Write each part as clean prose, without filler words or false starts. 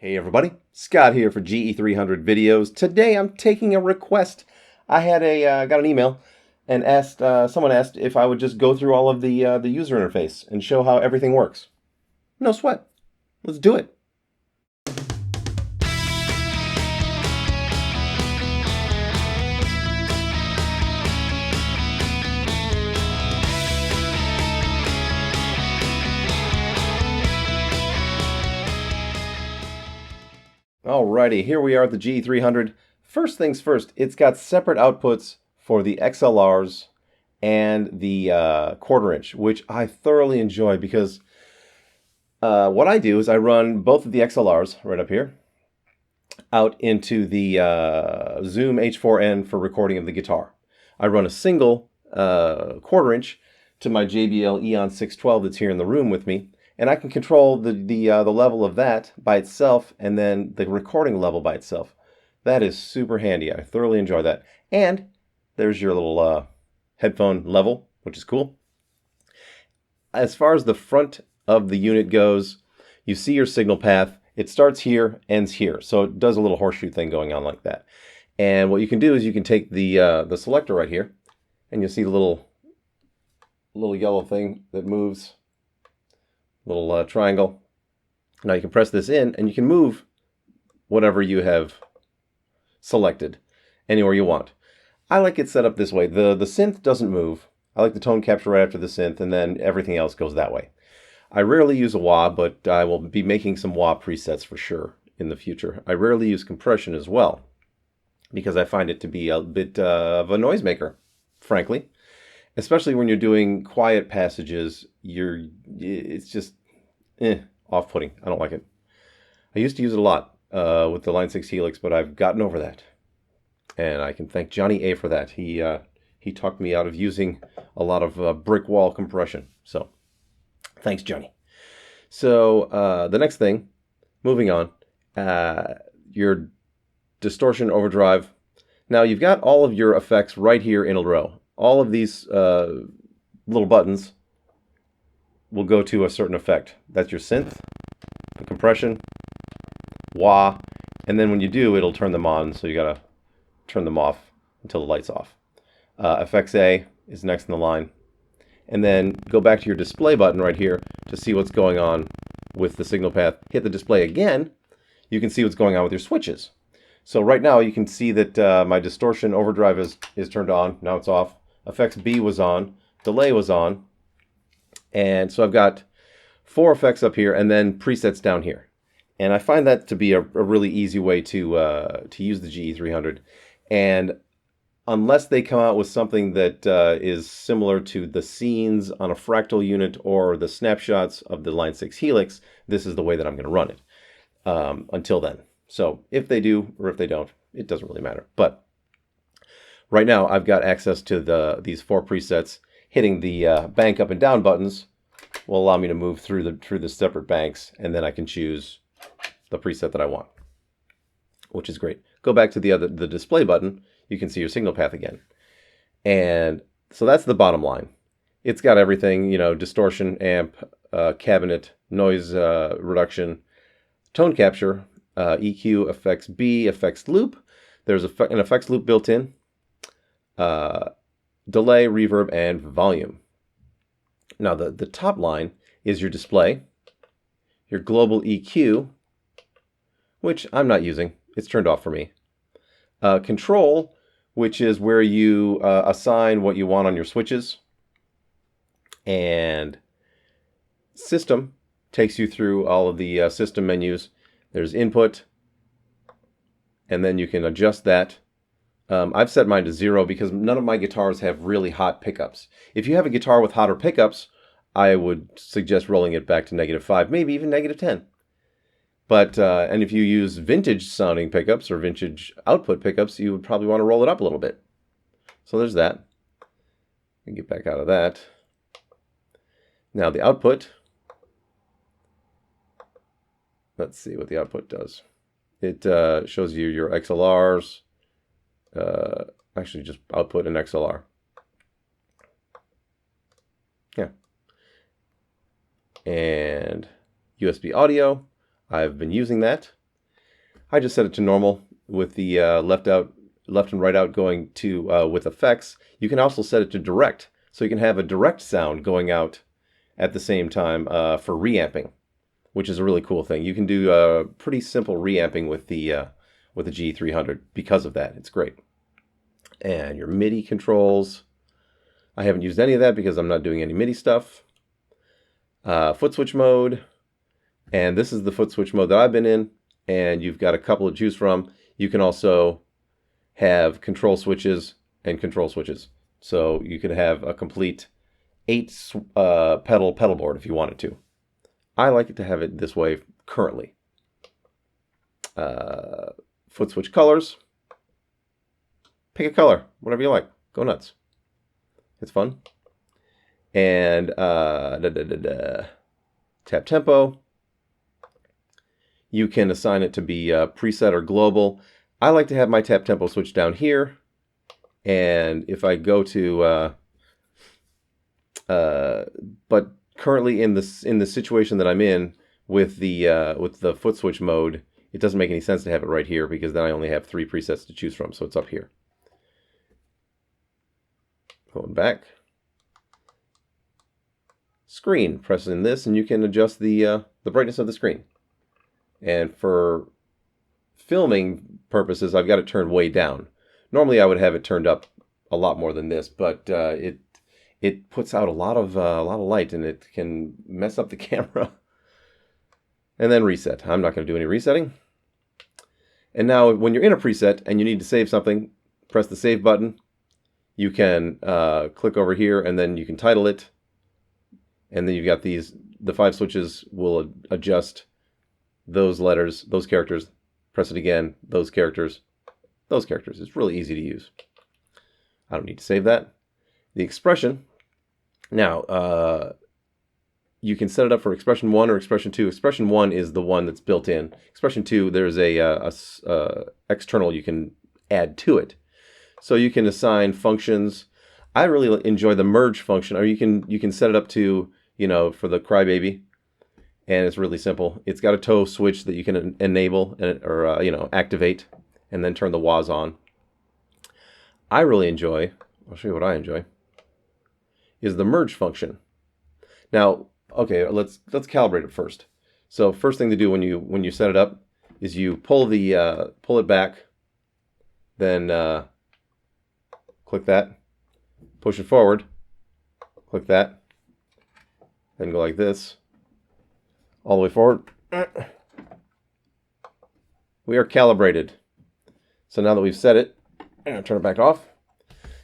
Hey everybody, Scott here for GE300 videos. Today I'm taking a request. I had got an email and someone asked if I would just go through all of the user interface and show how everything works. No sweat. Let's do it. Alrighty, here we are at the GE300. First things first, it's got separate outputs for the XLRs and the quarter inch, which I thoroughly enjoy because what I do is I run both of the XLRs right up here out into the Zoom H4n for recording of the guitar. I run a single quarter inch to my JBL Eon 612 that's here in the room with me, and I can control the level of that by itself and then the recording level by itself. That is super handy. I thoroughly enjoy that. And there's your little headphone level, which is cool. As far as the front of the unit goes, you see your signal path. It starts here, ends here. So it does a little horseshoe thing going on like that. And what you can do is you can take the selector right here, and you'll see the little yellow thing that moves, little triangle. Now you can press this in, and you can move whatever you have selected anywhere you want. I like it set up this way. The synth doesn't move. I like the tone capture right after the synth, and then everything else goes that way. I rarely use a wah, but I will be making some wah presets for sure in the future. I rarely use compression as well, because I find it to be a bit of a noisemaker, frankly. Especially when you're doing quiet passages, it's just off-putting. I don't like it. I used to use it a lot with the Line 6 Helix, but I've gotten over that. And I can thank Johnny A for that. He talked me out of using a lot of brick wall compression. So thanks, Johnny. So the next thing, moving on, your Distortion Overdrive. Now you've got all of your effects right here in a row. All of these little buttons will go to a certain effect. That's your synth, the compression, wah, and then when you do, it'll turn them on, so you gotta turn them off until the light's off. Effects A is next in the line. And then go back to your display button right here to see what's going on with the signal path. Hit the display again, you can see what's going on with your switches. So right now you can see that my Distortion Overdrive is turned on, now it's off. Effects B was on, delay was on, and so I've got 4 effects up here and then presets down here. And I find that to be a really easy way to use the GE300. And unless they come out with something that is similar to the scenes on a fractal unit or the snapshots of the Line 6 Helix, this is the way that I'm going to run it until then. So if they do or if they don't, it doesn't really matter. But right now I've got access to these 4 presets. Hitting the bank up and down buttons will allow me to move through the separate banks, and then I can choose the preset that I want, which is great. Go back to the display button, you can see your signal path again. And so that's the bottom line. It's got everything, you know, distortion, amp, cabinet, noise reduction, tone capture, EQ, effects B, effects loop. There's an effects loop built in, delay, reverb, and volume. Now the top line is your display, your global EQ, which I'm not using. It's turned off for me. Control, which is where you assign what you want on your switches. And system takes you through all of the system menus. There's input, and then you can adjust that. I've set mine to 0 because none of my guitars have really hot pickups. If you have a guitar with hotter pickups, I would suggest rolling it back to -5, maybe even -10. But, and if you use vintage sounding pickups or vintage output pickups, you would probably want to roll it up a little bit. So there's that. Let me get back out of that. Now the output. Let's see what the output does. It shows you your XLRs. Actually just output an XLR. Yeah. And USB audio. I've been using that I just set it to normal with the left and right out going to with effects. You can also set it to direct, so you can have a direct sound going out at the same time for reamping, which is a really cool thing. You can do pretty simple reamping with the GE300 because of that. It's great. And your MIDI controls. I haven't used any of that because I'm not doing any MIDI stuff. Foot switch mode. And this is the foot switch mode that I've been in. And you've got a couple to choose from. You can also have control switches and control switches. So you could have a complete 8 pedal board if you wanted to. I like it to have it this way currently. Foot switch colors. Pick a color, whatever you like. Go nuts. It's fun. And tap tempo. You can assign it to be preset or global. I like to have my tap tempo switch down here. And if I go to, but currently in the situation that I'm in with the foot switch mode, it doesn't make any sense to have it right here because then I only have 3 presets to choose from. So it's up here. Going back. Screen, pressing this, and you can adjust the brightness of the screen. And for filming purposes, I've got it turned way down. Normally, I would have it turned up a lot more than this, but it puts out a lot of light, and it can mess up the camera. And then reset. I'm not going to do any resetting. And now, when you're in a preset and you need to save something, press the save button. You can click over here, and then you can title it. And then you've got the 5 switches will adjust those letters, those characters. Press it again, those characters. It's really easy to use. I don't need to save that. The expression. Now, you can set it up for expression 1 or expression 2. Expression 1 is the one that's built in. Expression 2, there's a external you can add to it. So you can assign functions. I really enjoy the merge function, or you can set it up to, for the crybaby, and it's really simple. It's got a toe switch that you can enable or activate, and then turn the wahs on. I really enjoy. I'll show you what I enjoy. Is the merge function. Now, okay, let's calibrate it first. So first thing to do when you set it up is you pull it back, then click that, push it forward, click that, then go like this, all the way forward. We are calibrated. So now that we've set it, I'm going to turn it back off.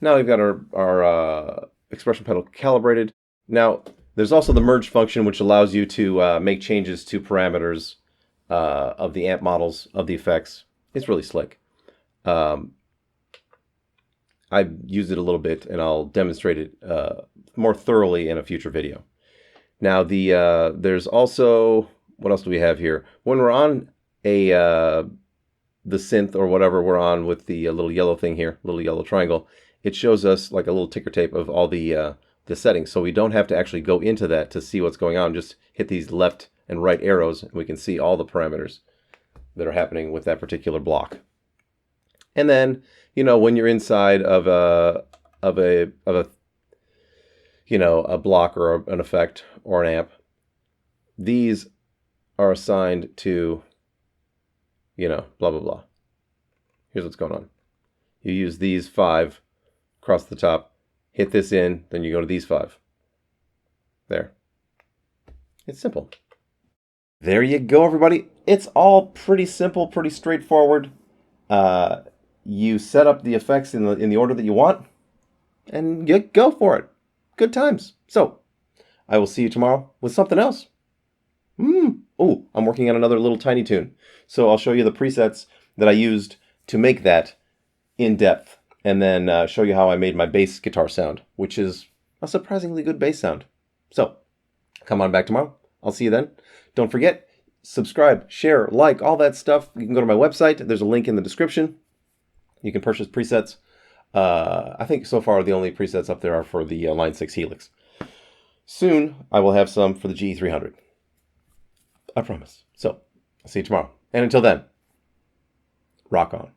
Now we've got our expression pedal calibrated. Now, there's also the merge function, which allows you to make changes to parameters of the amp models of the effects. It's really slick. I've used it a little bit, and I'll demonstrate it more thoroughly in a future video. Now, there's also, what else do we have here? When we're on the synth or whatever we're on with the little yellow thing here, little yellow triangle, it shows us like a little ticker tape of all the settings. So we don't have to actually go into that to see what's going on. Just hit these left and right arrows, and we can see all the parameters that are happening with that particular block. And then, when you're inside of a block or an effect or an amp, these are assigned to, blah, blah, blah. Here's what's going on. You use these 5 across the top, hit this in, then you go to these 5. There. It's simple. There you go, everybody. It's all pretty simple, pretty straightforward. You set up the effects in the order that you want, and you go for it. Good times. So, I will see you tomorrow with something else. Oh, I'm working on another little tiny tune. So I'll show you the presets that I used to make that in depth, and then show you how I made my bass guitar sound, which is a surprisingly good bass sound. So, come on back tomorrow. I'll see you then. Don't forget, subscribe, share, like, all that stuff. You can go to my website. There's a link in the description. You can purchase presets. I think so far the only presets up there are for the Line 6 Helix. Soon, I will have some for the GE300. I promise. So, I'll see you tomorrow. And until then, Rock on.